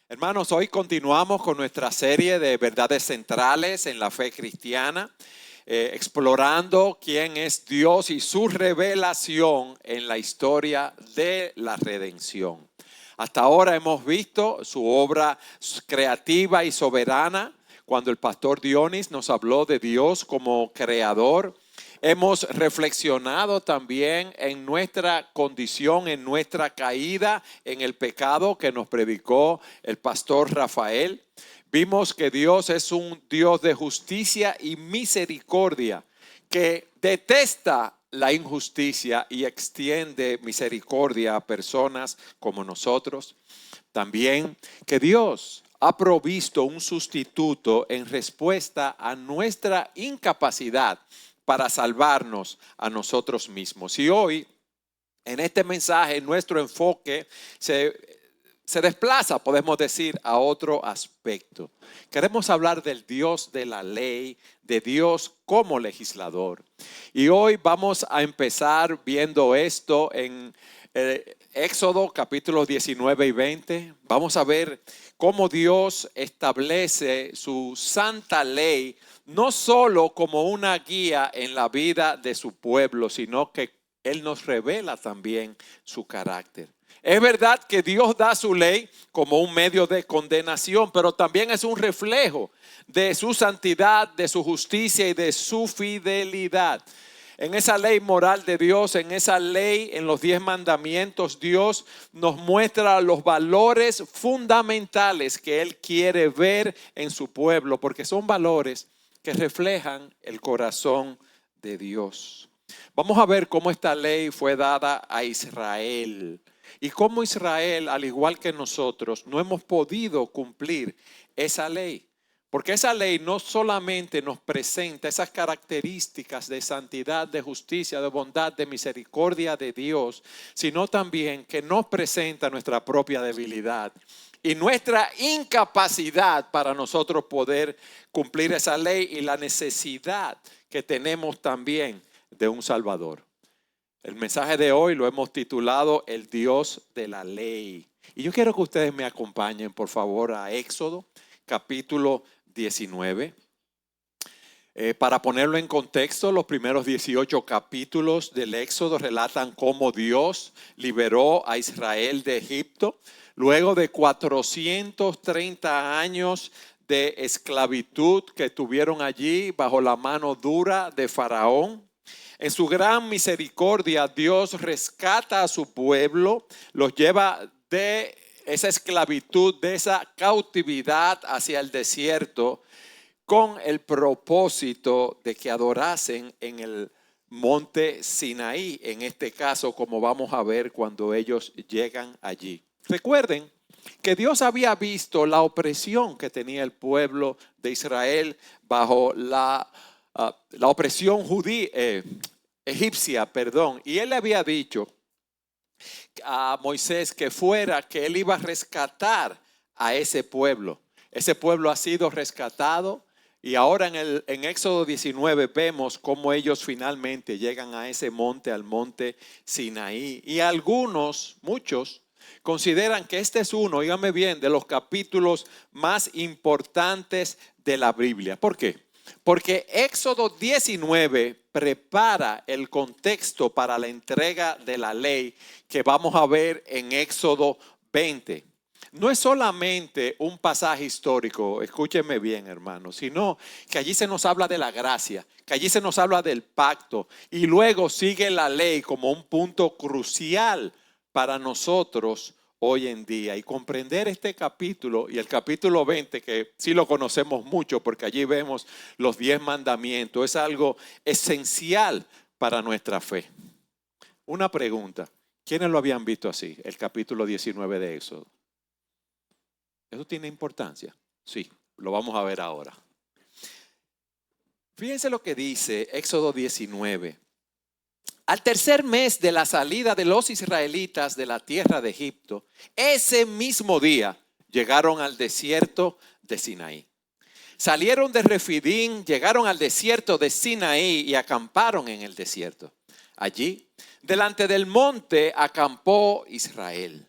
Hermanos, hoy continuamos con nuestra serie de verdades centrales en la fe cristiana, explorando quién es Dios y su revelación en la historia de la redención. Hasta ahora hemos visto su obra creativa y soberana, cuando el pastor Dionis nos habló de Dios como creador. Hemos reflexionado también en nuestra condición, en nuestra caída, en el pecado que nos predicó el pastor Rafael. Vimos que Dios es un Dios de justicia y misericordia, que detesta la injusticia y extiende misericordia a personas como nosotros. También que Dios ha provisto un sustituto en respuesta a nuestra incapacidad para salvarnos a nosotros mismos. Y hoy, en este mensaje, nuestro enfoque se desplaza, podemos decir, a otro aspecto. Queremos hablar del Dios de la ley, de Dios como legislador. Y hoy vamos a empezar viendo esto en Éxodo capítulos 19 y 20. Vamos a ver cómo Dios establece su santa ley, no solo como una guía en la vida de su pueblo, sino que Él nos revela también su carácter. Es verdad que Dios da su ley como un medio de condenación, pero también es un reflejo de su santidad, de su justicia y de su fidelidad. En esa ley moral de Dios, en esa ley, en los 10 mandamientos, Dios nos muestra los valores fundamentales que Él quiere ver en su pueblo, porque son valores que reflejan el corazón de Dios. Vamos a ver cómo esta ley fue dada a Israel y cómo Israel, al igual que nosotros, no hemos podido cumplir esa ley. Porque esa ley no solamente nos presenta esas características de santidad, de justicia, de bondad, de misericordia de Dios, sino también que nos presenta nuestra propia debilidad y nuestra incapacidad para nosotros poder cumplir esa ley y la necesidad que tenemos también de un Salvador. El mensaje de hoy lo hemos titulado El Dios de la Ley. Y yo quiero que ustedes me acompañen, por favor, a Éxodo capítulo 19. Para ponerlo en contexto, los primeros 18 capítulos del Éxodo relatan cómo Dios liberó a Israel de Egipto luego de 430 años de esclavitud que tuvieron allí bajo la mano dura de Faraón. En su gran misericordia, Dios rescata a su pueblo, los lleva de esa esclavitud, de esa cautividad hacia el desierto, con el propósito de que adorasen en el monte Sinaí, en este caso, como vamos a ver cuando ellos llegan allí. Recuerden que Dios había visto la opresión que tenía el pueblo de Israel bajo la opresión egipcia, y Él le había dicho a Moisés que él iba a rescatar a ese pueblo. Ese pueblo ha sido rescatado y ahora en Éxodo 19 vemos cómo ellos finalmente llegan a ese monte, al monte Sinaí. Y muchos, consideran que este es uno, dígame bien, de los capítulos más importantes de la Biblia. ¿Por qué? Porque Éxodo 19 prepara el contexto para la entrega de la ley que vamos a ver en Éxodo 20. No es solamente un pasaje histórico, escúchenme bien, hermanos, sino que allí se nos habla de la gracia, que allí se nos habla del pacto y luego sigue la ley como un punto crucial para nosotros hoy en día. Y comprender este capítulo y el capítulo 20, que sí lo conocemos mucho porque allí vemos los 10 mandamientos, es algo esencial para nuestra fe. Una pregunta, ¿quiénes lo habían visto así? El capítulo 19 de Éxodo. ¿Eso tiene importancia? Sí, lo vamos a ver ahora. Fíjense lo que dice Éxodo 19. Al tercer mes de la salida de los israelitas de la tierra de Egipto, ese mismo día llegaron al desierto de Sinaí. Salieron de Refidín, llegaron al desierto de Sinaí y acamparon en el desierto. Allí, delante del monte, acampó Israel.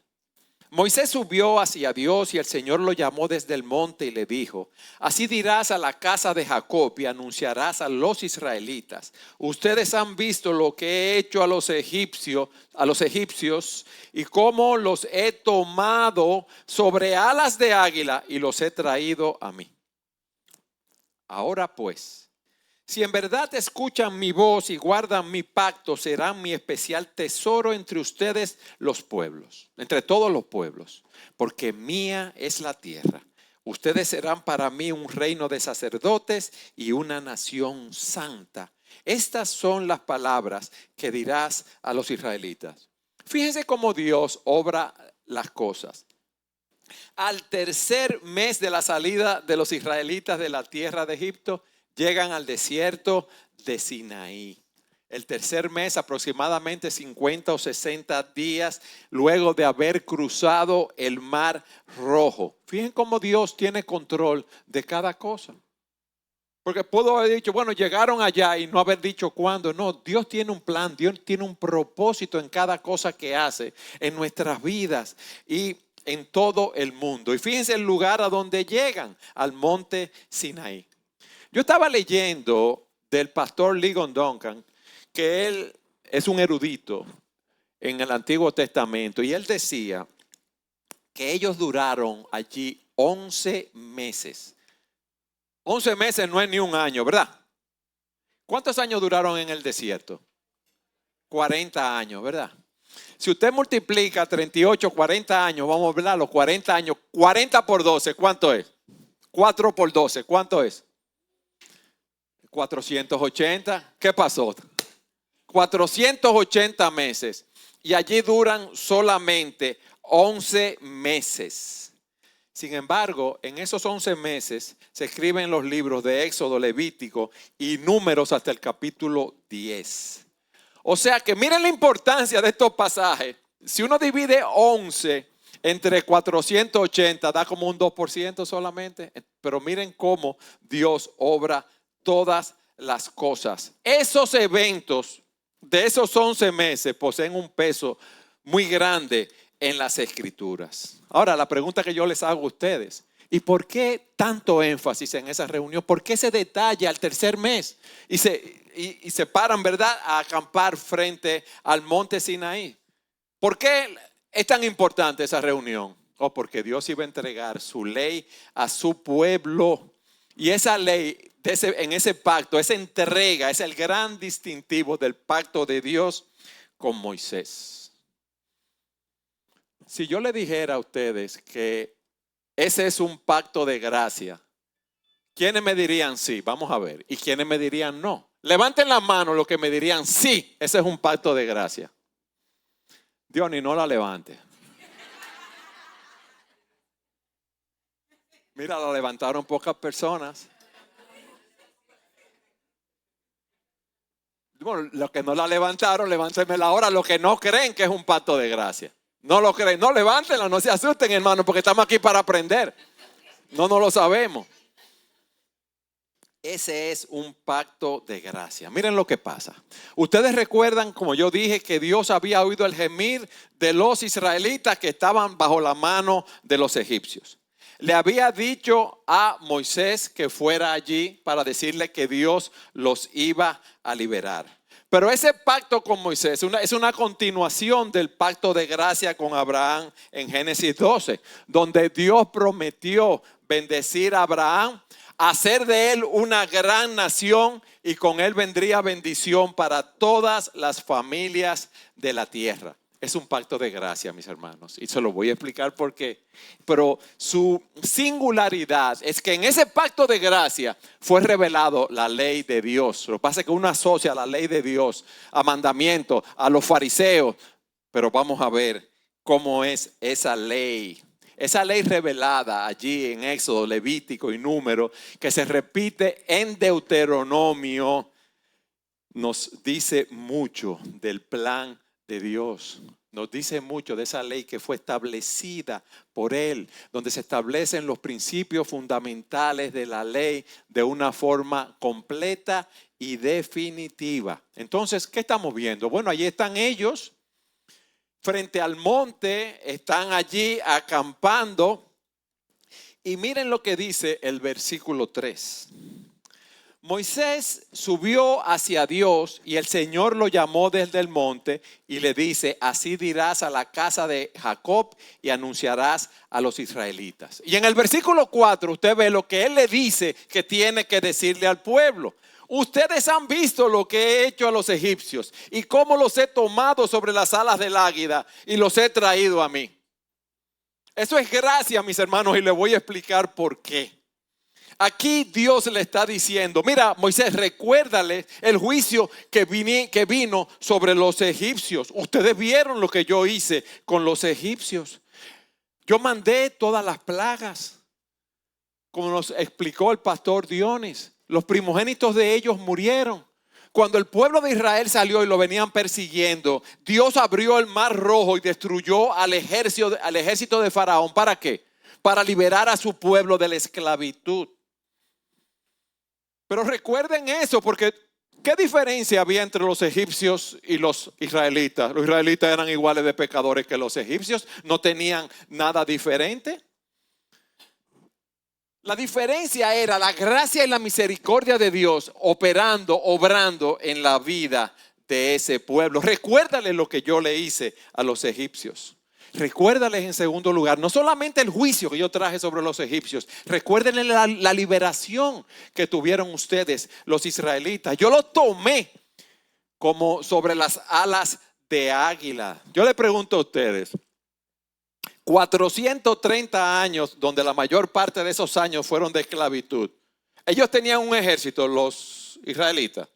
Moisés subió hacia Dios y el Señor lo llamó desde el monte y le dijo: así dirás a la casa de Jacob y anunciarás a los israelitas: ustedes han visto lo que he hecho a los egipcios y cómo los he tomado sobre alas de águila y los he traído a mí. Ahora pues, si en verdad escuchan mi voz y guardan mi pacto, serán mi especial tesoro entre ustedes los pueblos, entre todos los pueblos, porque mía es la tierra. Ustedes serán para mí un reino de sacerdotes y una nación santa. Estas son las palabras que dirás a los israelitas. Fíjense cómo Dios obra las cosas. Al tercer mes de la salida de los israelitas de la tierra de Egipto, llegan al desierto de Sinaí. El tercer mes, aproximadamente 50 o 60 días luego de haber cruzado el Mar Rojo. Fíjense cómo Dios tiene control de cada cosa. Porque pudo haber dicho, bueno, llegaron allá y no haber dicho cuándo. No, Dios tiene un plan, Dios tiene un propósito en cada cosa que hace en nuestras vidas y en todo el mundo. Y fíjense el lugar a donde llegan, al monte Sinaí. Yo estaba leyendo del pastor Ligon Duncan, que él es un erudito en el Antiguo Testamento, y él decía que ellos duraron allí 11 meses. 11 meses no es ni un año, ¿verdad? ¿Cuántos años duraron en el desierto? 40 años, ¿verdad? Si usted multiplica 38, 40 años, vamos a ver los 40 años, 40 por 12, ¿cuánto es? 4 por 12, ¿cuánto es? 480. ¿Qué pasó? 480 meses. Y allí duran solamente 11 meses. Sin embargo, en esos 11 meses se escriben los libros de Éxodo, Levítico y Números hasta el capítulo 10. O sea que miren la importancia de estos pasajes. Si uno divide 11 entre 480, da como un 2% solamente. Pero miren cómo Dios obra todas las cosas. Esos eventos de esos 11 meses poseen un peso muy grande en las Escrituras. Ahora, la pregunta que yo les hago a ustedes: ¿y por qué tanto énfasis en esa reunión? ¿Por qué ese detalle al tercer mes? Y se paran, ¿verdad?, a acampar frente al monte Sinaí. ¿Por qué es tan importante esa reunión? Porque Dios iba a entregar su ley a su pueblo. Y esa ley, en ese pacto, esa entrega, es el gran distintivo del pacto de Dios con Moisés. Si yo le dijera a ustedes que ese es un pacto de gracia, ¿quiénes me dirían sí? Vamos a ver. ¿Y quiénes me dirían no? Levanten la mano los que me dirían sí, ese es un pacto de gracia. Dios, ni no la levante. Mira, la levantaron pocas personas. Bueno, los que no la levantaron, levántenmela ahora. Los que no creen que es un pacto de gracia. No lo creen, no levántenla, no se asusten, hermano, porque estamos aquí para aprender. No lo sabemos. Ese es un pacto de gracia. Miren lo que pasa. Ustedes recuerdan, como yo dije, que Dios había oído el gemir de los israelitas que estaban bajo la mano de los egipcios. Le había dicho a Moisés que fuera allí para decirle que Dios los iba a liberar. Pero ese pacto con Moisés es una continuación del pacto de gracia con Abraham en Génesis 12, donde Dios prometió bendecir a Abraham, hacer de él una gran nación y con él vendría bendición para todas las familias de la tierra. Es un pacto de gracia, mis hermanos, y se lo voy a explicar por qué. Pero su singularidad es que en ese pacto de gracia fue revelado la ley de Dios. Lo que pasa es que uno asocia la ley de Dios a mandamientos, a los fariseos, pero vamos a ver cómo es esa ley. Esa ley revelada allí en Éxodo, Levítico y Número, que se repite en Deuteronomio, nos dice mucho del plan de Dios. Nos dice mucho de esa ley que fue establecida por Él, donde se establecen los principios fundamentales de la ley de una forma completa y definitiva. Entonces, ¿qué estamos viendo? Bueno, allí están ellos frente al monte, están allí acampando. Y miren lo que dice el versículo 3. Moisés subió hacia Dios y el Señor lo llamó desde el monte y le dice: así dirás a la casa de Jacob y anunciarás a los israelitas. Y en el versículo 4 usted ve lo que él le dice que tiene que decirle al pueblo. Ustedes han visto lo que he hecho a los egipcios y cómo los he tomado sobre las alas del águila y los he traído a mí. Eso es gracia, mis hermanos, y le voy a explicar por qué. Aquí Dios le está diciendo: mira, Moisés, recuérdale el juicio que vino sobre los egipcios. Ustedes vieron lo que yo hice con los egipcios. Yo mandé todas las plagas, como nos explicó el pastor Dionis. Los primogénitos de ellos murieron. Cuando el pueblo de Israel salió y lo venían persiguiendo, Dios abrió el mar rojo y destruyó al ejército de Faraón. ¿Para qué? Para liberar a su pueblo de la esclavitud. Pero recuerden eso, porque ¿qué diferencia había entre los egipcios y los israelitas? Los israelitas eran iguales de pecadores que los egipcios, no tenían nada diferente. La diferencia era la gracia y la misericordia de Dios obrando en la vida de ese pueblo. Recuérdale lo que yo le hice a los egipcios. Recuérdales en segundo lugar, no solamente el juicio que yo traje sobre los egipcios, recuérdenle la liberación que tuvieron ustedes, los israelitas. Yo lo tomé como sobre las alas de águila. Yo le pregunto a ustedes, 430 años, donde la mayor parte de esos años fueron de esclavitud. ¿Ellos tenían un ejército, los israelitas?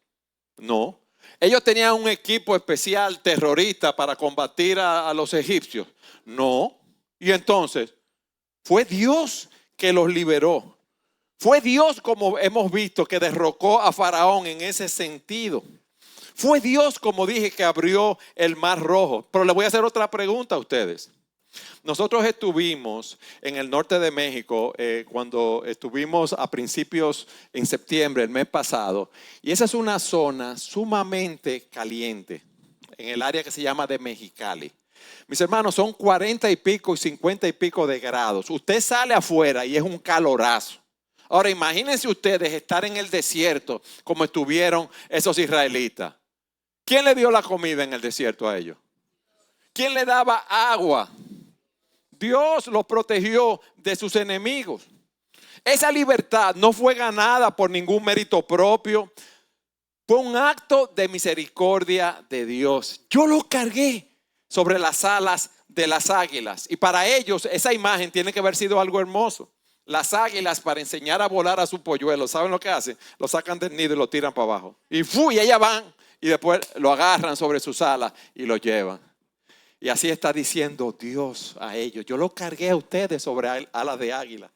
No. ¿Ellos tenían un equipo especial terrorista para combatir a los egipcios? No. Y entonces, fue Dios que los liberó. Fue Dios, como hemos visto, que derrocó a Faraón en ese sentido. Fue Dios, como dije, que abrió el mar rojo. Pero le voy a hacer otra pregunta a ustedes. Nosotros estuvimos en el norte de México cuando estuvimos a principios en septiembre, el mes pasado. Y esa es una zona sumamente caliente en el área que se llama de Mexicali. Mis hermanos, son 40 y pico y 50 y pico de grados. Usted sale afuera y es un calorazo. Ahora imagínense ustedes estar en el desierto como estuvieron esos israelitas. ¿Quién le dio la comida en el desierto a ellos? ¿Quién le daba agua? Dios los protegió de sus enemigos. Esa libertad no fue ganada por ningún mérito propio. Fue un acto de misericordia de Dios. Yo lo cargué sobre las alas de las águilas. Y para ellos esa imagen tiene que haber sido algo hermoso. Las águilas, para enseñar a volar a su polluelo, ¿saben lo que hacen? Lo sacan del nido y lo tiran para abajo. Y ellas van y después lo agarran sobre sus alas y lo llevan. Y así está diciendo Dios a ellos: yo lo cargué a ustedes sobre alas de águila.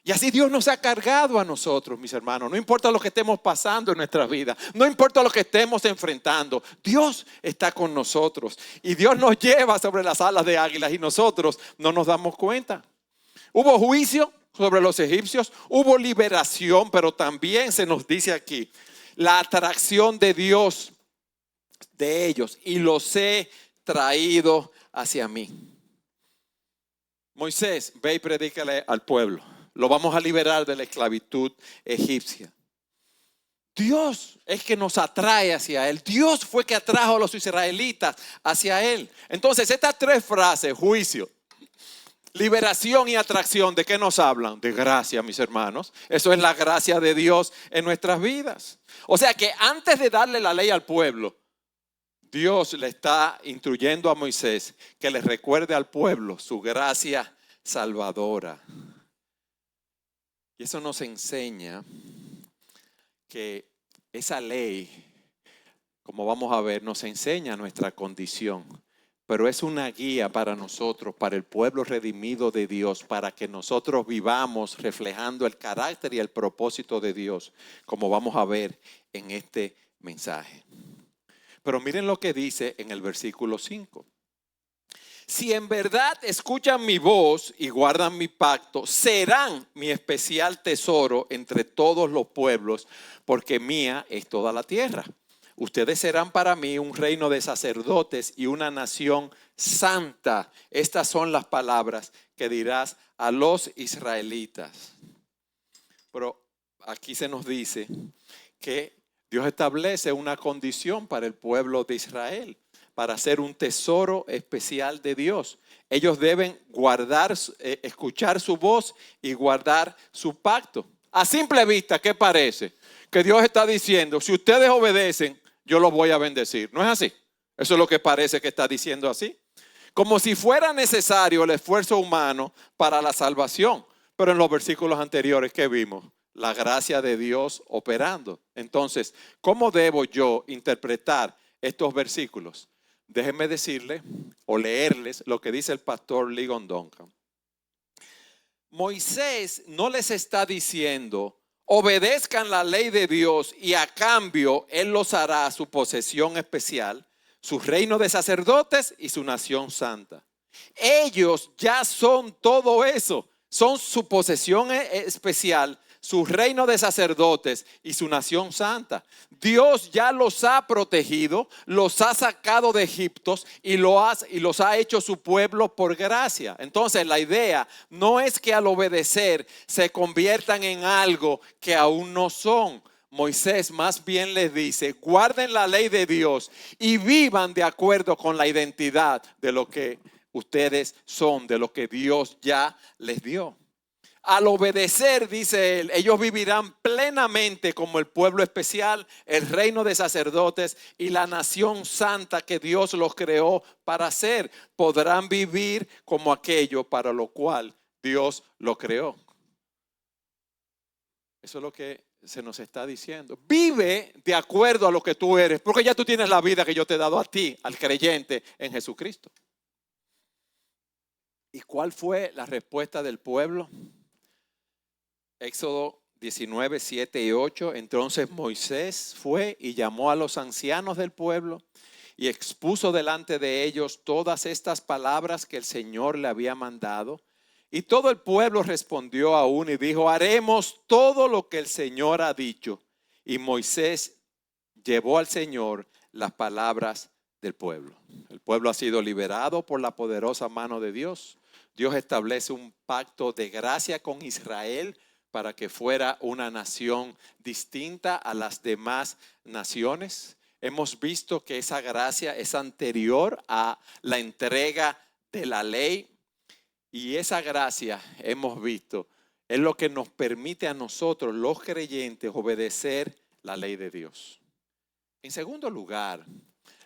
Y así Dios nos ha cargado a nosotros, mis hermanos. No importa lo que estemos pasando en nuestra vida, no importa lo que estemos enfrentando, Dios está con nosotros. Y Dios nos lleva sobre las alas de águilas y nosotros no nos damos cuenta. Hubo juicio sobre los egipcios, hubo liberación, pero también se nos dice aquí la atracción de Dios de ellos: y los he traído hacia mí. Moisés, ve y predícale al pueblo. Lo vamos a liberar de la esclavitud egipcia. Dios es que nos atrae hacia Él. Dios fue que atrajo a los israelitas hacia Él. Entonces, estas tres frases: juicio, liberación y atracción, ¿de qué nos hablan? De gracia, mis hermanos. Eso es la gracia de Dios en nuestras vidas. O sea que antes de darle la ley al pueblo, Dios le está instruyendo a Moisés que le recuerde al pueblo su gracia salvadora. Y eso nos enseña que esa ley, como vamos a ver, nos enseña nuestra condición. Pero es una guía para nosotros, para el pueblo redimido de Dios, para que nosotros vivamos reflejando el carácter y el propósito de Dios, como vamos a ver en este mensaje. Pero miren lo que dice en el versículo 5. Si en verdad escuchan mi voz y guardan mi pacto, serán mi especial tesoro entre todos los pueblos, porque mía es toda la tierra. Ustedes serán para mí un reino de sacerdotes y una nación santa. Estas son las palabras que dirás a los israelitas. Pero aquí se nos dice que Dios establece una condición para el pueblo de Israel, para ser un tesoro especial de Dios. Ellos deben escuchar su voz y guardar su pacto. A simple vista, ¿qué parece? Que Dios está diciendo, si ustedes obedecen, yo los voy a bendecir. ¿No es así? Eso es lo que parece que está diciendo así. Como si fuera necesario el esfuerzo humano para la salvación. Pero en los versículos anteriores, ¿qué vimos? La gracia de Dios operando. Entonces, ¿cómo debo yo interpretar estos versículos? Déjenme decirle o leerles lo que dice el pastor Ligon Duncan. Moisés no les está diciendo, obedezcan la ley de Dios y a cambio Él los hará su posesión especial, su reino de sacerdotes y su nación santa. Ellos ya son todo eso, son su posesión especial, su reino de sacerdotes y su nación santa. Dios ya los ha protegido, los ha sacado de Egipto y los ha hecho su pueblo por gracia. Entonces la idea no es que al obedecer se conviertan en algo que aún no son. Moisés más bien les dice, guarden la ley de Dios y vivan de acuerdo con la identidad de lo que ustedes son, de lo que Dios ya les dio. Al obedecer, dice él, ellos vivirán plenamente como el pueblo especial, el reino de sacerdotes y la nación santa que Dios los creó para ser. Podrán vivir como aquello para lo cual Dios los creó. Eso es lo que se nos está diciendo. Vive de acuerdo a lo que tú eres, porque ya tú tienes la vida que yo te he dado a ti, al creyente en Jesucristo. ¿Y cuál fue la respuesta del pueblo? Éxodo 19, 7 y 8. Entonces Moisés fue y llamó a los ancianos del pueblo y expuso delante de ellos todas estas palabras que el Señor le había mandado. Y todo el pueblo respondió a una y dijo, haremos todo lo que el Señor ha dicho. Y Moisés llevó al Señor las palabras del pueblo. El pueblo ha sido liberado por la poderosa mano de Dios. Dios establece un pacto de gracia con Israel para que fuera una nación distinta a las demás naciones. Hemos visto que esa gracia es anterior a la entrega de la ley. Y esa gracia, hemos visto, es lo que nos permite a nosotros, los creyentes, obedecer la ley de Dios. En segundo lugar,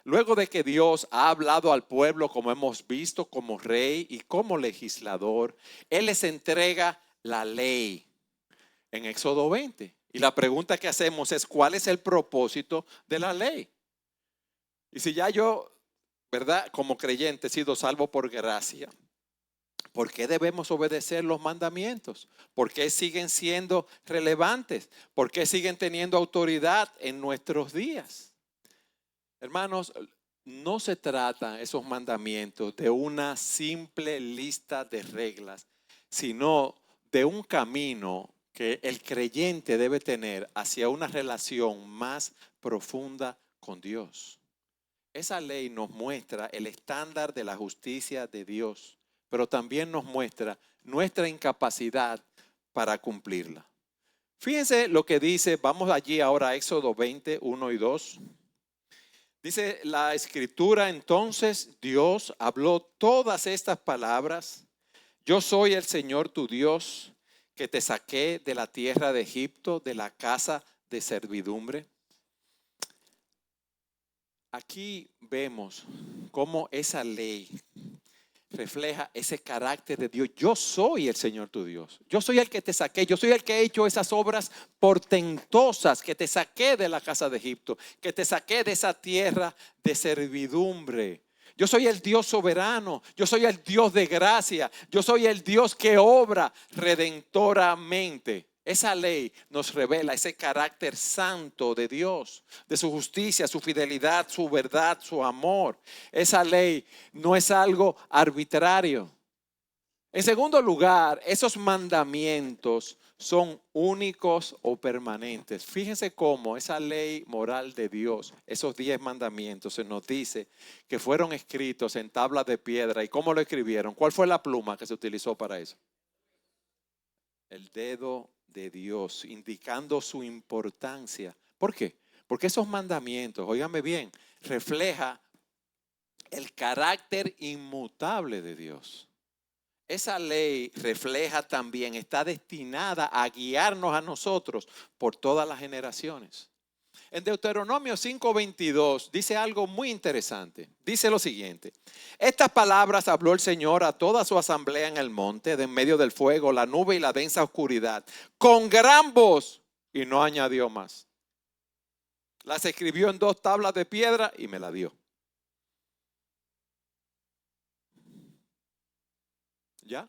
luego de que Dios ha hablado al pueblo, como hemos visto, como rey y como legislador, Él les entrega la ley en Éxodo 20. Y la pregunta que hacemos es, ¿cuál es el propósito de la ley? Y si ya yo, ¿verdad? Como creyente he sido salvo por gracia, ¿por qué debemos obedecer los mandamientos? ¿Por qué siguen siendo relevantes? ¿Por qué siguen teniendo autoridad en nuestros días? Hermanos, no se trata esos mandamientos de una simple lista de reglas, sino de un camino que el creyente debe tener hacia una relación más profunda con Dios. Esa ley nos muestra el estándar de la justicia de Dios, pero también nos muestra nuestra incapacidad para cumplirla. Fíjense lo que dice, vamos allí ahora a Éxodo 20, 1 y 2. Dice la escritura, entonces Dios habló todas estas palabras. Yo soy el Señor tu Dios, que te saqué de la tierra de Egipto, de la casa de servidumbre. Aquí vemos cómo esa ley refleja ese carácter de Dios. Yo soy el Señor tu Dios. Yo soy el que te saqué. Yo soy el que he hecho esas obras portentosas, que te saqué de la casa de Egipto, que te saqué de esa tierra de servidumbre. Yo soy el Dios soberano. Yo soy el Dios de gracia. Yo soy el Dios que obra redentoramente. Esa ley nos revela ese carácter santo de Dios, de su justicia, su fidelidad, su verdad, su amor. Esa ley no es algo arbitrario. En segundo lugar, esos mandamientos son únicos o permanentes. Fíjense cómo esa ley moral de Dios, esos 10 mandamientos, se nos dice que fueron escritos en tablas de piedra. ¿Y cómo lo escribieron? ¿Cuál fue la pluma que se utilizó para eso? El dedo de Dios, indicando su importancia. ¿Por qué? Porque esos mandamientos, óigame bien, refleja el carácter inmutable de Dios. Esa ley refleja también, está destinada a guiarnos a nosotros por todas las generaciones. En Deuteronomio 5:22 dice algo muy interesante. Dice lo siguiente: estas palabras habló el Señor a toda su asamblea en el monte, de en medio del fuego, la nube y la densa oscuridad, con gran voz, y no añadió más. Las escribió en 2 tablas de piedra y me la dio. ¿Ya?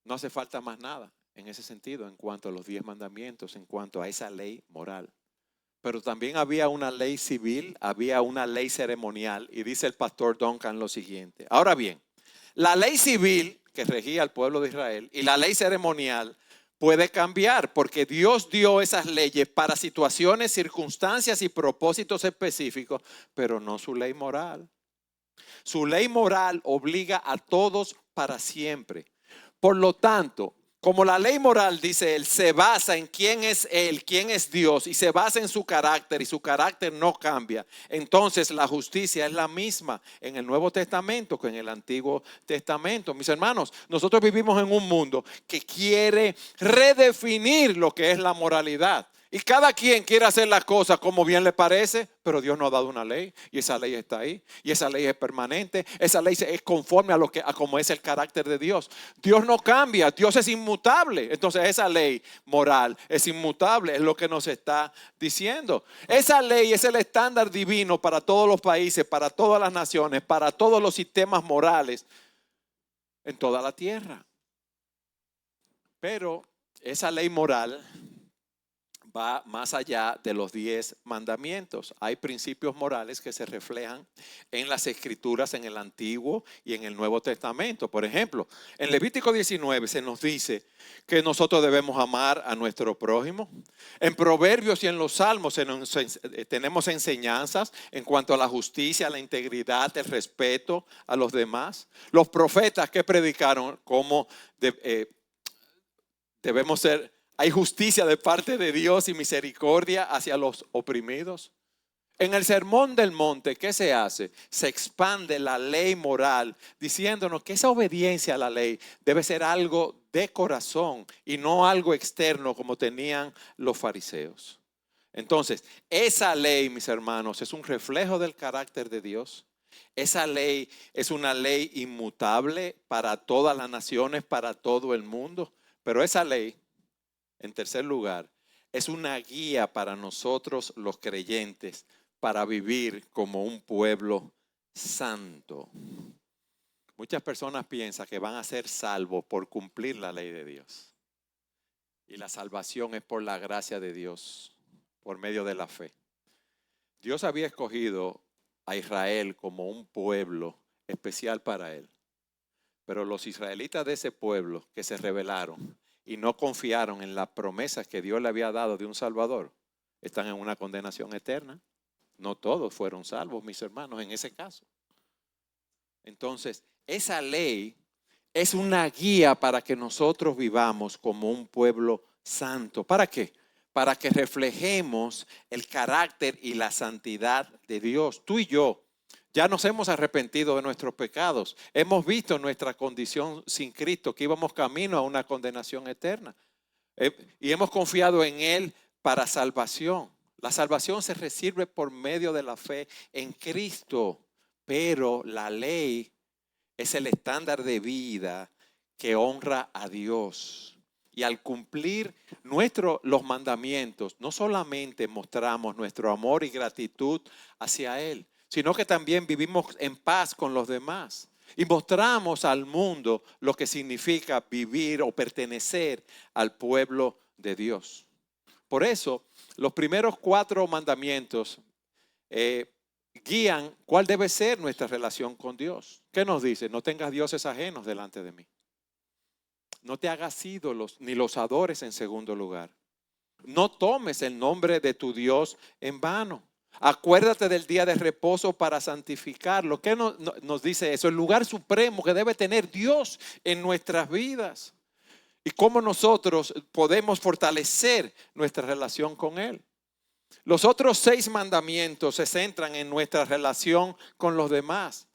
No hace falta más nada en ese sentido, en cuanto a los 10 mandamientos, en cuanto a esa ley moral. Pero también había una ley civil, había una ley ceremonial, y dice el pastor Duncan lo siguiente. Ahora bien, la ley civil que regía al pueblo de Israel y la ley ceremonial puede cambiar, porque Dios dio esas leyes para situaciones, circunstancias y propósitos específicos, pero no su ley moral. Su ley moral obliga a todos para siempre. Por lo tanto, como la ley moral, dice él, se basa en quién es él, quién es Dios, y se basa en su carácter, y su carácter no cambia. Entonces la justicia es la misma en el Nuevo Testamento que en el Antiguo Testamento. Mis hermanos, nosotros vivimos en un mundo que quiere redefinir lo que es la moralidad. Y cada quien quiere hacer las cosas como bien le parece, pero Dios nos ha dado una ley y esa ley está ahí y esa ley es permanente. Esa ley es conforme a como es el carácter de Dios. Dios no cambia, Dios es inmutable. Entonces esa ley moral es inmutable, es lo que nos está diciendo. Esa ley es el estándar divino para todos los países, para todas las naciones, para todos los sistemas morales en toda la tierra. Pero esa ley moral va más allá de los 10 mandamientos. Hay principios morales que se reflejan en las escrituras en el Antiguo y en el Nuevo Testamento. Por ejemplo, en Levítico 19 se nos dice que nosotros debemos amar a nuestro prójimo. En Proverbios y en los Salmos tenemos enseñanzas en cuanto a la justicia, la integridad, el respeto a los demás. Los profetas que predicaron cómo debemos ser. Hay justicia de parte de Dios y misericordia hacia los oprimidos. En el Sermón del Monte, ¿qué se hace? Se expande la ley moral, diciéndonos que esa obediencia a la ley debe ser algo de corazón y no algo externo como tenían los fariseos. Entonces, esa ley, mis hermanos, es un reflejo del carácter de Dios. Esa ley es una ley inmutable para todas las naciones, para todo el mundo. Pero esa ley, en tercer lugar, es una guía para nosotros los creyentes para vivir como un pueblo santo. Muchas personas piensan que van a ser salvos por cumplir la ley de Dios. Y la salvación es por la gracia de Dios, por medio de la fe. Dios había escogido a Israel como un pueblo especial para él. Pero los israelitas de ese pueblo que se rebelaron y no confiaron en las promesas que Dios le había dado de un Salvador, están en una condenación eterna. No todos fueron salvos, mis hermanos, en ese caso. Entonces, esa ley es una guía para que nosotros vivamos como un pueblo santo. ¿Para qué? Para que reflejemos el carácter y la santidad de Dios. Tú y yo ya nos hemos arrepentido de nuestros pecados. Hemos visto nuestra condición sin Cristo, que íbamos camino a una condenación eterna. Y hemos confiado en Él para salvación. La salvación se recibe por medio de la fe en Cristo. Pero la ley es el estándar de vida que honra a Dios. Y al cumplir los mandamientos, no solamente mostramos nuestro amor y gratitud hacia Él, sino que también vivimos en paz con los demás. Y mostramos al mundo lo que significa vivir o pertenecer al pueblo de Dios. Por eso, los primeros 4 mandamientos guían cuál debe ser nuestra relación con Dios. ¿Qué nos dice? No tengas dioses ajenos delante de mí. No te hagas ídolos ni los adores en segundo lugar. No tomes el nombre de tu Dios en vano. Acuérdate del día de reposo para santificarlo. ¿Qué nos dice eso? El lugar supremo que debe tener Dios en nuestras vidas. Y cómo nosotros podemos fortalecer nuestra relación con Él. Los otros 6 mandamientos se centran en nuestra relación con los demás.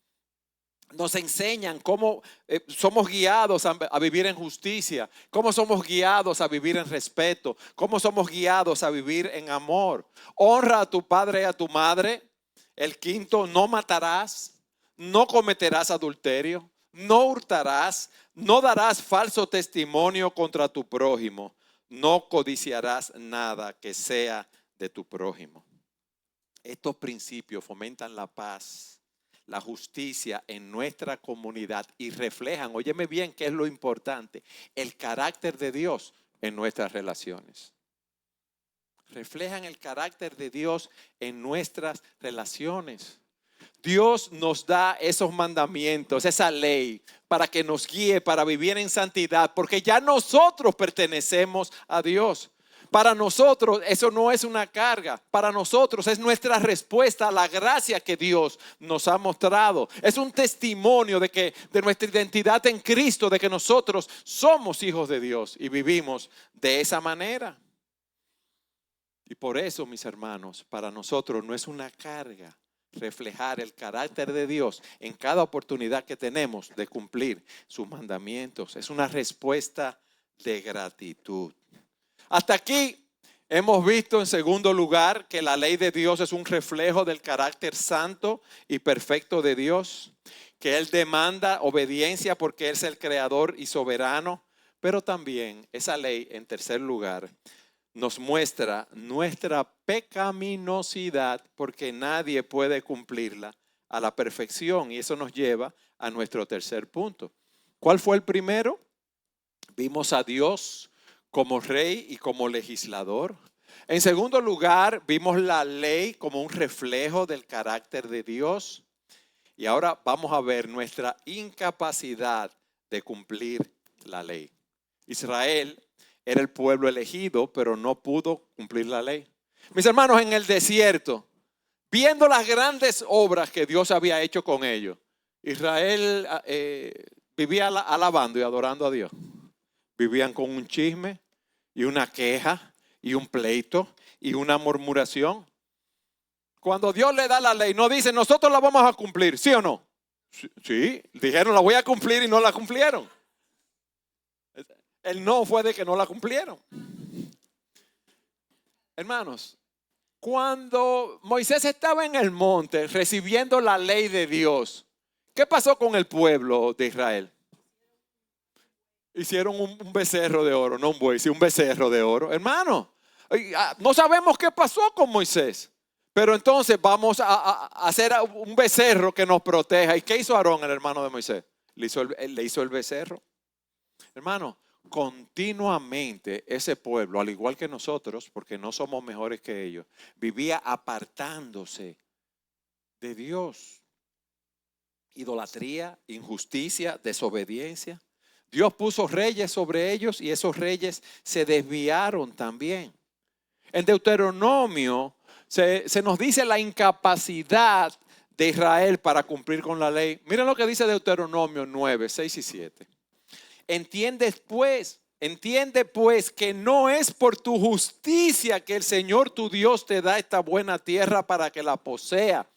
Nos enseñan cómo somos guiados a vivir en justicia, cómo somos guiados a vivir en respeto, cómo somos guiados a vivir en amor. Honra a tu padre y a tu madre. El quinto, no matarás, no cometerás adulterio, no hurtarás, no darás falso testimonio contra tu prójimo, no codiciarás nada que sea de tu prójimo. Estos principios fomentan la paz, la justicia en nuestra comunidad y reflejan, óyeme bien, qué es lo importante, el carácter de Dios en nuestras relaciones. Reflejan el carácter de Dios en nuestras relaciones. Dios nos da esos mandamientos, esa ley, para que nos guíe, para vivir en santidad, porque ya nosotros pertenecemos a Dios. Para nosotros eso no es una carga, para nosotros es nuestra respuesta a la gracia que Dios nos ha mostrado. Es un testimonio de nuestra identidad en Cristo, de que nosotros somos hijos de Dios y vivimos de esa manera. Y por eso, mis hermanos, para nosotros no es una carga reflejar el carácter de Dios en cada oportunidad que tenemos de cumplir sus mandamientos. Es una respuesta de gratitud. Hasta aquí hemos visto en segundo lugar que la ley de Dios es un reflejo del carácter santo y perfecto de Dios, que Él demanda obediencia porque Él es el creador y soberano, pero también esa ley, en tercer lugar, nos muestra nuestra pecaminosidad porque nadie puede cumplirla a la perfección, y eso nos lleva a nuestro tercer punto. ¿Cuál fue el primero? Vimos a Dios como rey y como legislador. En segundo lugar, vimos la ley como un reflejo del carácter de Dios. Y ahora vamos a ver nuestra incapacidad de cumplir la ley. Israel era el pueblo elegido, pero no pudo cumplir la ley. Mis hermanos, en el desierto, viendo las grandes obras que Dios había hecho con ellos, Israel vivía alabando y adorando a Dios. Vivían con un chisme y una queja y un pleito y una murmuración. Cuando Dios le da la ley, no dice nosotros la vamos a cumplir, ¿sí o no? Sí, dijeron la voy a cumplir y no la cumplieron. El no fue de que no la cumplieron. Hermanos, cuando Moisés estaba en el monte recibiendo la ley de Dios, ¿qué pasó con el pueblo de Israel? Hicieron un becerro de oro, no un buey, sino un becerro de oro. Hermano, no sabemos qué pasó con Moisés, pero entonces vamos a hacer un becerro que nos proteja. ¿Y qué hizo Aarón, el hermano de Moisés? Le hizo el becerro. Hermano, continuamente ese pueblo, al igual que nosotros, porque no somos mejores que ellos, vivía apartándose de Dios. Idolatría, injusticia, desobediencia. Dios puso reyes sobre ellos y esos reyes se desviaron también. En Deuteronomio se nos dice la incapacidad de Israel para cumplir con la ley. Miren lo que dice Deuteronomio 9, 6 y 7. Entiende pues que no es por tu justicia que el Señor tu Dios te da esta buena tierra para que la posea,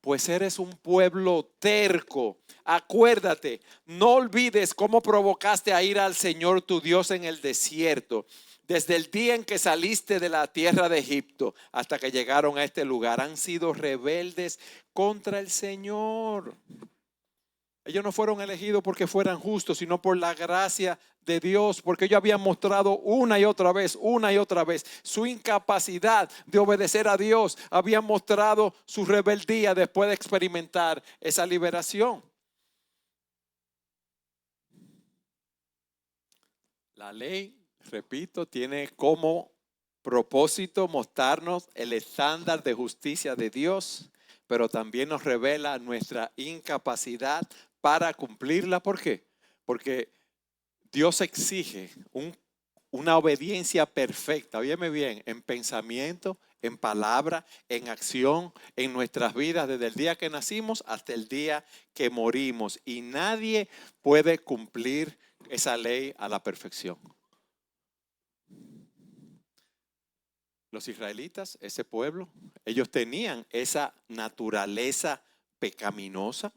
pues eres un pueblo terco. Acuérdate, no olvides cómo provocaste a ir al Señor tu Dios en el desierto, desde el día en que saliste de la tierra de Egipto hasta que llegaron a este lugar. Han sido rebeldes contra el Señor. Ellos no fueron elegidos porque fueran justos, sino por la gracia de Dios, porque ellos habían mostrado una y otra vez su incapacidad de obedecer a Dios. Habían mostrado su rebeldía después de experimentar esa liberación. La ley, repito, tiene como propósito mostrarnos el estándar de justicia de Dios, pero también nos revela nuestra incapacidad para cumplirla. ¿Por qué? Porque Dios exige una obediencia perfecta, óyeme bien, en pensamiento, en palabra, en acción, en nuestras vidas, desde el día que nacimos hasta el día que morimos. Y nadie puede cumplir esa ley a la perfección. Los israelitas, ese pueblo, ellos tenían esa naturaleza pecaminosa.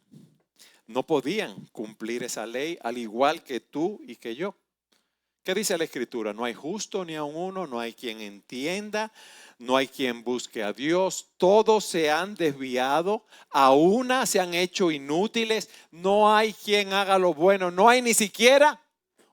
No podían cumplir esa ley al igual que tú y que yo. ¿Qué dice la Escritura? No hay justo ni aun uno, no hay quien entienda, no hay quien busque a Dios. Todos se han desviado, a una se han hecho inútiles, no hay quien haga lo bueno, no hay ni siquiera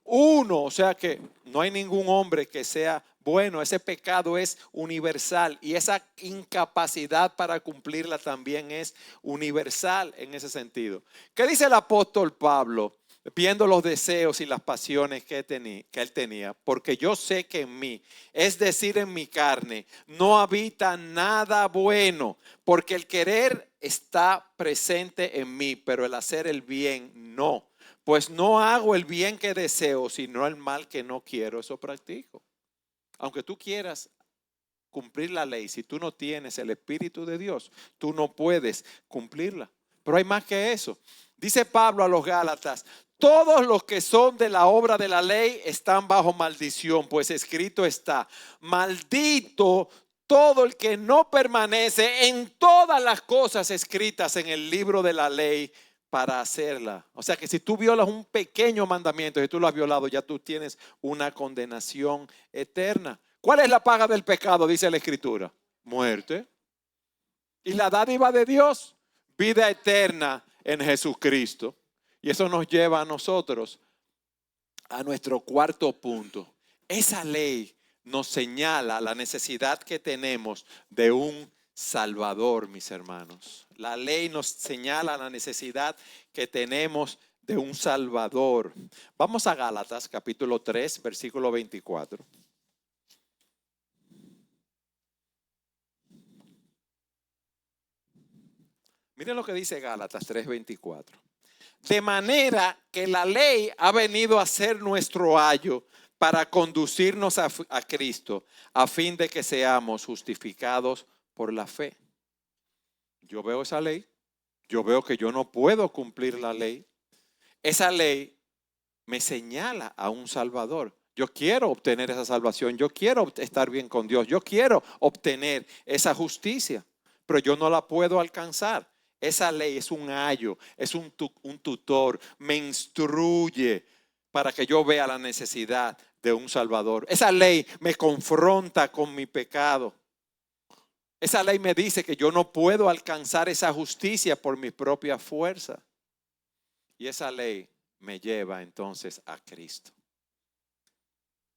uno. O sea que no hay ningún hombre que sea bueno. Ese pecado es universal y esa incapacidad para cumplirla también es universal en ese sentido. ¿Qué dice el apóstol Pablo? Viendo los deseos y las pasiones que él tenía, porque yo sé que en mí, es decir, en mi carne, no habita nada bueno, porque el querer está presente en mí, pero el hacer el bien no. Pues no hago el bien que deseo, sino el mal que no quiero, eso practico. Aunque tú quieras cumplir la ley, si tú no tienes el Espíritu de Dios, tú no puedes cumplirla. Pero hay más que eso. Dice Pablo a los Gálatas: todos los que son de la obra de la ley están bajo maldición, pues escrito está: maldito todo el que no permanece en todas las cosas escritas en el libro de la ley para hacerla. O sea que si tú violas un pequeño mandamiento, si tú lo has violado, ya tú tienes una condenación eterna. ¿Cuál es la paga del pecado? Dice la Escritura: muerte. Y la dádiva de Dios, vida eterna en Jesucristo. Y eso nos lleva a nosotros a nuestro cuarto punto. Esa ley nos señala la necesidad que tenemos de un Salvador, mis hermanos. La ley nos señala la necesidad que tenemos de un Salvador. Vamos a Gálatas capítulo 3, versículo 24. Miren lo que dice Gálatas 3:24. De manera que la ley ha venido a ser nuestro ayo para conducirnos a Cristo, a fin de que seamos justificados por la fe. Yo veo esa ley, yo veo que yo no puedo cumplir la ley. Esa ley me señala a un Salvador. Yo quiero obtener esa salvación, yo quiero estar bien con Dios, yo quiero obtener esa justicia, pero yo no la puedo alcanzar. Esa ley es un ayo, es un tutor, me instruye para que yo vea la necesidad de un Salvador. Esa ley me confronta con mi pecado. Esa ley me dice que yo no puedo alcanzar esa justicia por mi propia fuerza. Y esa ley me lleva entonces a Cristo.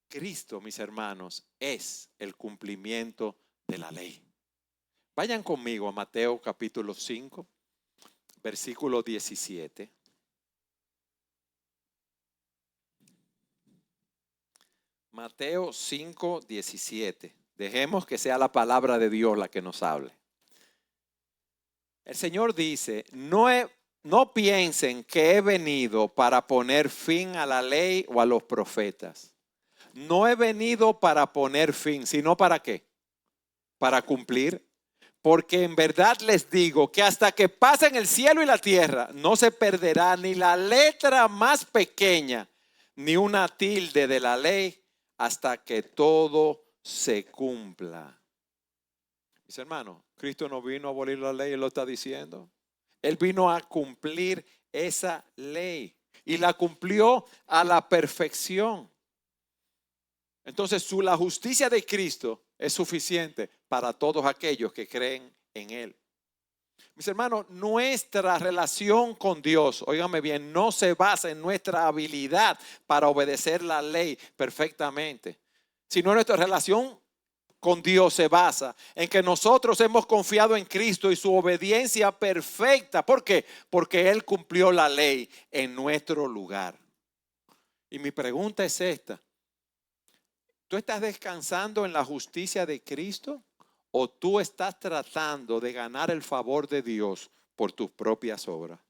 Cristo, mis hermanos, es el cumplimiento de la ley. Vayan conmigo a Mateo capítulo 5, versículo 17. Mateo 5, 17. Dejemos que sea la palabra de Dios la que nos hable. El Señor dice: no piensen que he venido para poner fin a la ley o a los profetas. No he venido para poner fin, sino ¿para qué? Para cumplir. Porque en verdad les digo que hasta que pasen el cielo y la tierra, no se perderá ni la letra más pequeña, ni una tilde de la ley, hasta que todo se cumpla. Mis hermanos, Cristo no vino a abolir la ley, Él lo está diciendo. Él vino a cumplir esa ley y la cumplió a la perfección. Entonces, la justicia de Cristo es suficiente para todos aquellos que creen en Él. Mis hermanos, nuestra relación con Dios, óigame bien, no se basa en nuestra habilidad para obedecer la ley perfectamente, sino nuestra relación con Dios se basa en que nosotros hemos confiado en Cristo y su obediencia perfecta. ¿Por qué? Porque Él cumplió la ley en nuestro lugar. Y mi pregunta es esta: ¿tú estás descansando en la justicia de Cristo ¿O tú estás tratando de ganar el favor de Dios por tus propias obras?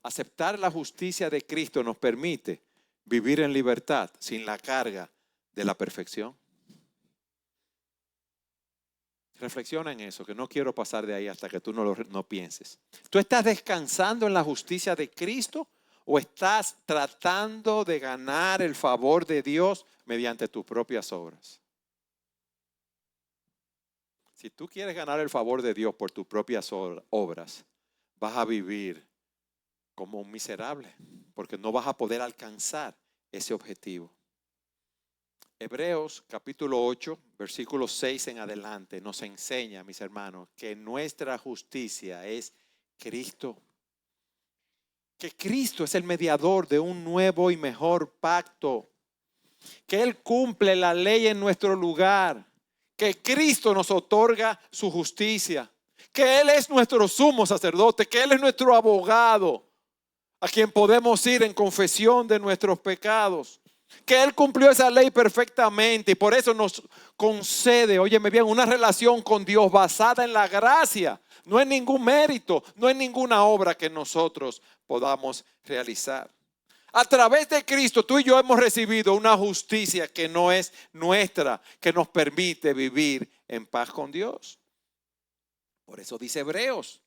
Aceptar la justicia de Cristo nos permite vivir en libertad sin la carga de la perfección. Reflexiona en eso, que no quiero pasar de ahí hasta que tú no pienses. ¿Tú estás descansando en la justicia de Cristo o estás tratando de ganar el favor de Dios mediante tus propias obras? Si tú quieres ganar el favor de Dios por tus propias obras, vas a vivir como un miserable, porque no vas a poder alcanzar ese objetivo. Hebreos capítulo 8, versículo 6 en adelante nos enseña, mis hermanos, que nuestra justicia es Cristo. Que Cristo es el mediador de un nuevo y mejor pacto. Que Él cumple la ley en nuestro lugar. Que Cristo nos otorga su justicia. Que Él es nuestro sumo sacerdote. Que Él es nuestro abogado, a quien podemos ir en confesión de nuestros pecados. Que Él cumplió esa ley perfectamente y por eso nos concede, óyeme bien, una relación con Dios basada en la gracia. No en ningún mérito, no en ninguna obra que nosotros podamos realizar. A través de Cristo, tú y yo hemos recibido una justicia que no es nuestra, que nos permite vivir en paz con Dios. Por eso dice Hebreos.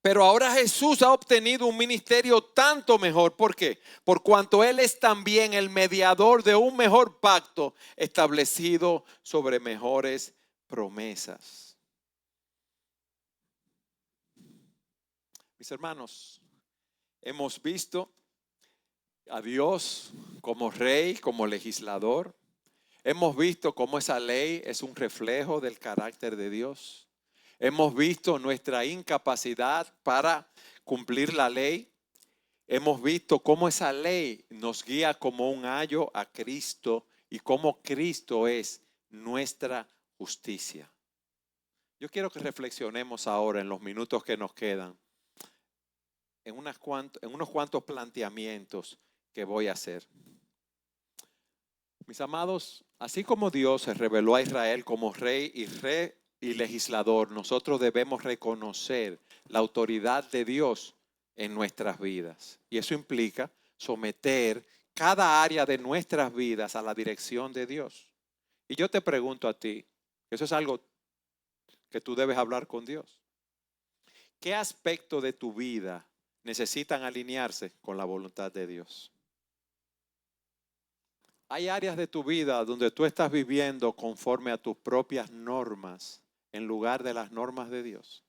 Pero ahora Jesús ha obtenido un ministerio tanto mejor. ¿Por qué? Por cuanto Él es también el mediador de un mejor pacto establecido sobre mejores promesas. Mis hermanos, hemos visto a Dios como rey, como legislador. Hemos visto cómo esa ley es un reflejo del carácter de Dios. Hemos visto nuestra incapacidad para cumplir la ley. Hemos visto cómo esa ley nos guía como un ayo a Cristo y cómo Cristo es nuestra justicia. Yo quiero que reflexionemos ahora en los minutos que nos quedan en unos cuantos planteamientos que voy a hacer. Mis amados, así como Dios se reveló a Israel como rey y legislador, nosotros debemos reconocer la autoridad de Dios en nuestras vidas. Y eso implica someter cada área de nuestras vidas a la dirección de Dios. Y yo te pregunto a ti, eso es algo que tú debes hablar con Dios. ¿Qué aspecto de tu vida necesitan alinearse con la voluntad de Dios? Hay áreas de tu vida donde tú estás viviendo conforme a tus propias normas en lugar de las normas de Dios.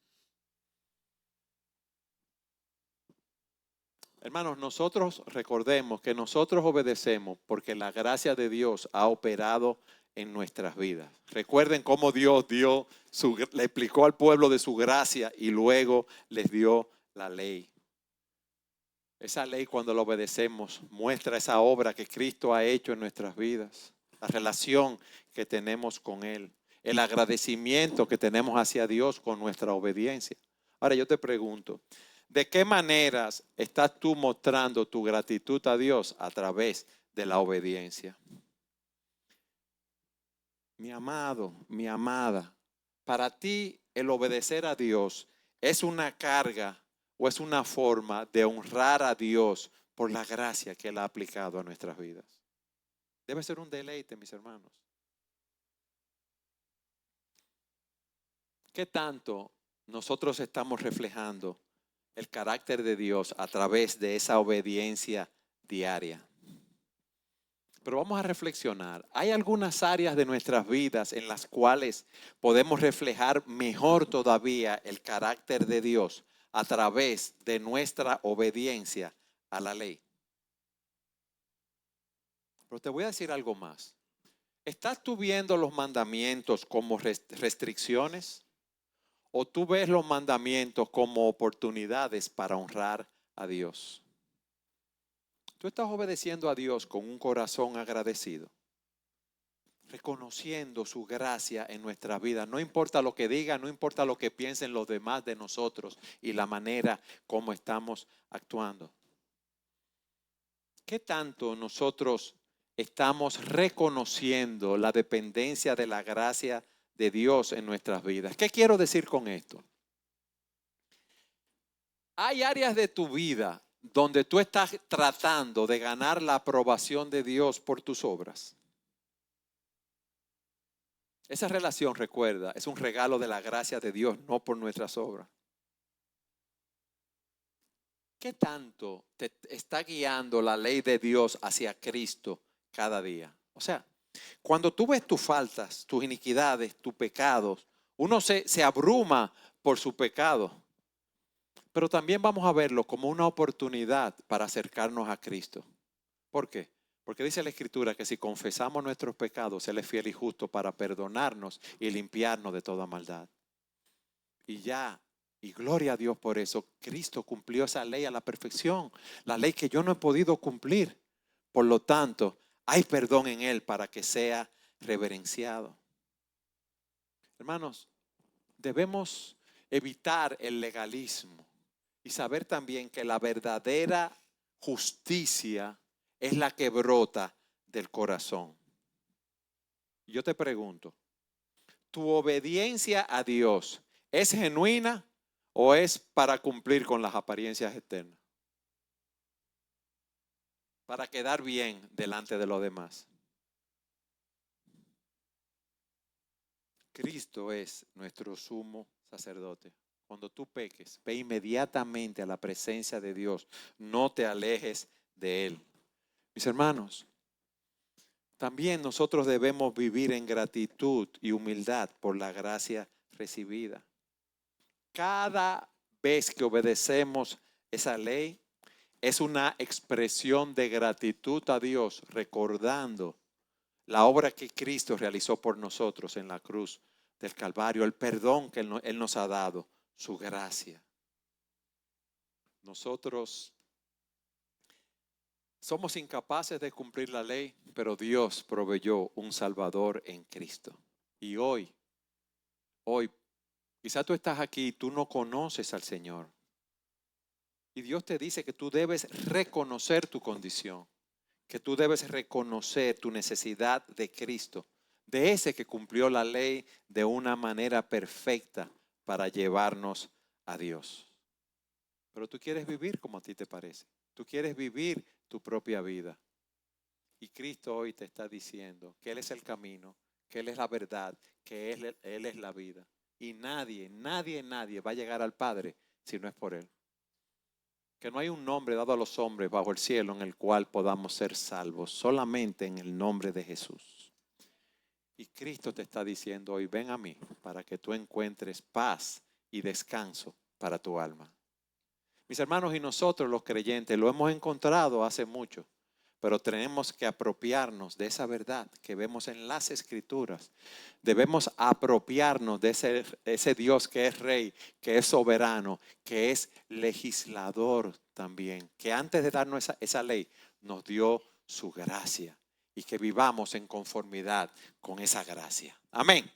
Hermanos, nosotros recordemos que nosotros obedecemos porque la gracia de Dios ha operado en nuestras vidas. Recuerden cómo Dios le explicó al pueblo de su gracia y luego les dio la ley. Esa ley, cuando la obedecemos, muestra esa obra que Cristo ha hecho en nuestras vidas, la relación que tenemos con Él, el agradecimiento que tenemos hacia Dios con nuestra obediencia. Ahora yo te pregunto, ¿de qué maneras estás tú mostrando tu gratitud a Dios a través de la obediencia? Mi amado, mi amada, para ti el obedecer a Dios es una carga o es una forma de honrar a Dios por la gracia que Él ha aplicado a nuestras vidas. Debe ser un deleite, mis hermanos. ¿Qué tanto nosotros estamos reflejando el carácter de Dios a través de esa obediencia diaria? Pero vamos a reflexionar. Hay algunas áreas de nuestras vidas en las cuales podemos reflejar mejor todavía el carácter de Dios a través de nuestra obediencia a la ley. Pero te voy a decir algo más. ¿Estás tú viendo los mandamientos como restricciones o tú ves los mandamientos como oportunidades para honrar a Dios? Tú estás obedeciendo a Dios con un corazón agradecido, reconociendo su gracia en nuestra vida. No importa lo que digan, no importa lo que piensen los demás de nosotros y la manera como estamos actuando. ¿Qué tanto nosotros estamos reconociendo la dependencia de la gracia de Dios en nuestras vidas. ¿Qué quiero decir con esto? Hay áreas de tu vida donde tú estás tratando de ganar la aprobación de Dios por tus obras. Esa relación, recuerda, es un regalo de la gracia de Dios, no por nuestras obras. ¿Qué tanto te está guiando la ley de Dios hacia Cristo cada día? O sea, cuando tú ves tus faltas, tus iniquidades, tus pecados, uno se abruma por su pecado. Pero también vamos a verlo como una oportunidad para acercarnos a Cristo. ¿Por qué? Porque dice la Escritura que si confesamos nuestros pecados, Él es fiel y justo para perdonarnos y limpiarnos de toda maldad. Y gloria a Dios por eso, Cristo cumplió esa ley a la perfección, la ley que yo no he podido cumplir. Por lo tanto, hay perdón en Él para que sea reverenciado. Hermanos, debemos evitar el legalismo y saber también que la verdadera justicia es la que brota del corazón. Yo te pregunto, ¿tu obediencia a Dios es genuina o es para cumplir con las apariencias externas? Para quedar bien delante de los demás. Cristo es nuestro sumo sacerdote. Cuando tú peques, ve inmediatamente a la presencia de Dios. No te alejes de Él. Mis hermanos, también nosotros debemos vivir en gratitud y humildad por la gracia recibida. Cada vez que obedecemos esa ley, es una expresión de gratitud a Dios, recordando la obra que Cristo realizó por nosotros en la cruz del Calvario, el perdón que Él nos ha dado, su gracia. Nosotros somos incapaces de cumplir la ley, pero Dios proveyó un Salvador en Cristo. Y hoy, quizás tú estás aquí y tú no conoces al Señor. Y Dios te dice que tú debes reconocer tu condición, que tú debes reconocer tu necesidad de Cristo, de ese que cumplió la ley de una manera perfecta para llevarnos a Dios. Pero tú quieres vivir como a ti te parece. Tú quieres vivir tu propia vida. Y Cristo hoy te está diciendo que Él es el camino, que Él es la verdad, que Él es la vida. Y nadie va a llegar al Padre si no es por Él. Que no hay un nombre dado a los hombres bajo el cielo en el cual podamos ser salvos, solamente en el nombre de Jesús. Y Cristo te está diciendo hoy, ven a mí para que tú encuentres paz y descanso para tu alma. Mis hermanos, y nosotros los creyentes lo hemos encontrado hace mucho, pero tenemos que apropiarnos de esa verdad que vemos en las Escrituras. Debemos apropiarnos de ese Dios que es Rey, que es soberano, que es legislador también, que antes de darnos esa ley nos dio su gracia y que vivamos en conformidad con esa gracia. Amén.